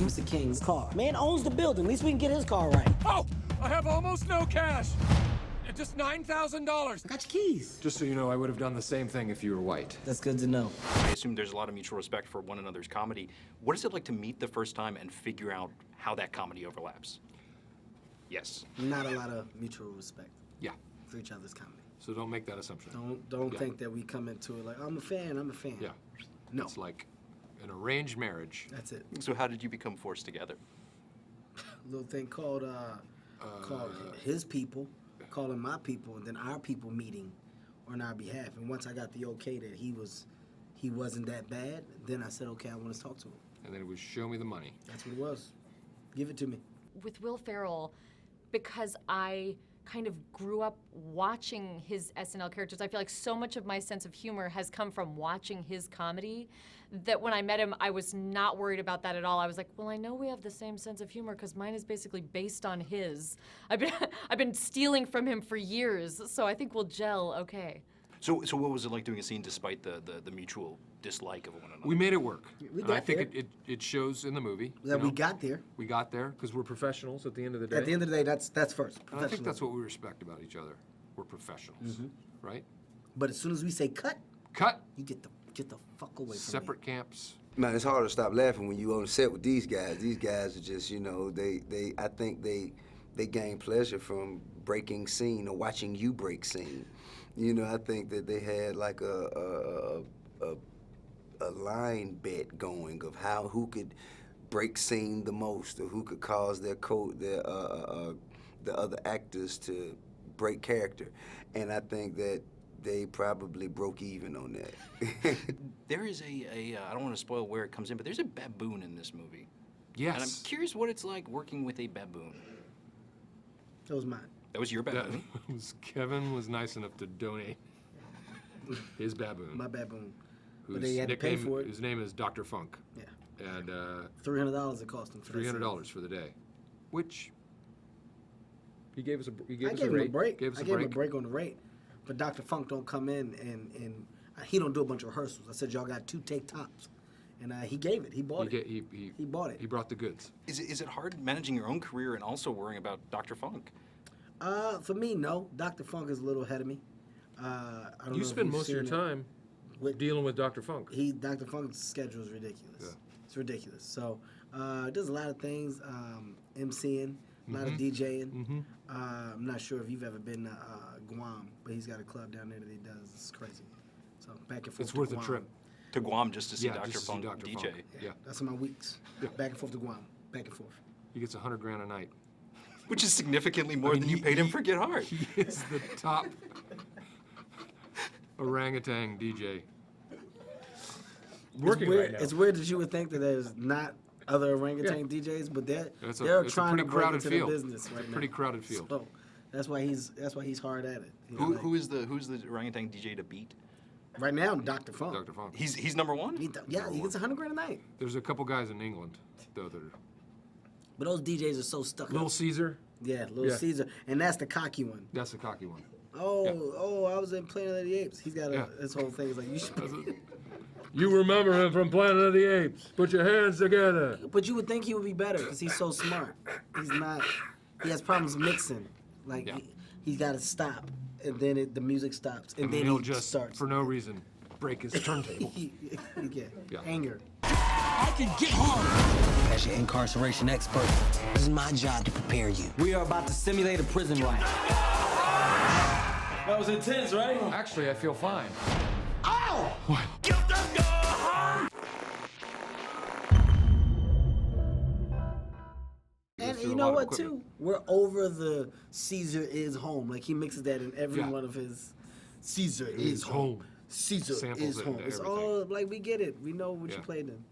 is Mr. King's car. Man owns the building. At least we can get his car right. Oh, I have almost no cash. Just $9,000. I got your keys. Just so you know, I would have done the same thing if you were white. That's good to know. I assume there's a lot of mutual respect for one another's comedy. What is it like to meet the first time and figure out how that comedy overlaps? Yes. Not a lot of mutual respect. Yeah. For each other's comedy. So don't make that assumption. Don't think that we come into it like, I'm a fan. Yeah. No. It's like an arranged marriage. That's it. So how did you become forced together? A little thing called his people, calling my people, and then our people meeting on our behalf. And once I got the okay that he wasn't that bad, then I said, okay, I want to talk to him. And then it was show me the money. That's what it was. Give it to me. With Will Ferrell, because I kind of grew up watching his SNL characters, I feel like so much of my sense of humor has come from watching his comedy that when I met him, I was not worried about that at all. I was like, well, I know we have the same sense of humor because mine is basically based on his. I've been stealing from him for years, so I think we'll gel okay. So what was it like doing a scene despite the mutual dislike of one another? We made it work. We And got I think there. it shows in the movie. That we got there. We got there because we're professionals at the end of the day. At the end of the day, that's first. And I think that's what we respect about each other. We're professionals, right? But as soon as we say cut, Cut. you get the fuck away from Separate camps. Man, it's hard to stop laughing when you on set with these guys. These guys are just, you know, I think they gain pleasure from breaking scene or watching you break scene. You know, I think that they had like a line bet going of who could break scene the most, or who could cause the other actors to break character, and I think that they probably broke even on that. There is I don't want to spoil where it comes in, but there's a baboon in this movie. Yes. And I'm curious what it's like working with a baboon. That was mine. That was your That baboon? was Kevin was nice enough to donate his baboon. My baboon. Whose But they had to pay nickname, for it. His name is Dr. Funk. Yeah. And $300 it cost him. For that $300 for the day, which he gave us a I gave him a break. Gave us I a gave break. him a break on the rate. But Dr. Funk don't come in and he don't do a bunch of rehearsals. I said, y'all got 2 take tops. And he gave it. He bought it. He bought it. He brought the goods. Is it hard managing your own career and also worrying about Dr. Funk? For me, no. Dr. Funk is a little ahead of me. I don't know You if spend you've most of your seen it. time dealing with Dr. Funk. Dr. Funk's schedule is ridiculous. Yeah. It's ridiculous. So does a lot of things, MCing, a lot of DJing. I'm not sure if you've ever been to Guam, but he's got a club down there that he does. It's crazy. So back and forth. It's worth to a Guam. trip. To Guam just to see Yeah, Dr. just to see Funk Dr. DJ. Funk. Yeah. That's in my weeks. Back and forth to Guam. Back and forth. He gets $100,000 a night. Which is significantly more than you paid him for Get Hard. He is the top orangutan DJ. Working right now. It's weird that you would think that there's not other orangutan DJs, but they're It's trying to pretty break crowded into field. the business right It's a now. pretty crowded field. So that's why he's hard at it. You know, Who's the orangutan DJ to beat? right now, Dr. Funk. Dr. Funk. He's number one? He gets $100,000 a night. There's a couple guys in England, though, that are... But those DJs are so stuck Little up. Caesar. Yeah, Little Yeah. Caesar, and that's the cocky one. That's the cocky one. Oh, I was in Planet of the Apes. He's got Yeah. his whole thing is like you should. You remember him from Planet of the Apes. Put your hands together. But you would think he would be better because he's so smart. He's not. He has problems mixing. Like Yeah. he's got to stop, and then the music stops, and then he'll he just, starts. for no reason, break his turntable. Yeah. Anger. I can get hard. As your incarceration expert, this is my job to prepare you. We are about to simulate a prison riot. That was intense, right? Actually, I feel fine. Ow! What? And through you a know lot of what, equipment. too? We're over the Caesar is home. Like, he mixes that in every one of his... Caesar is home. Caesar Samples is it home. into It's everything. all, like, we get it. We know what you Yeah. played in.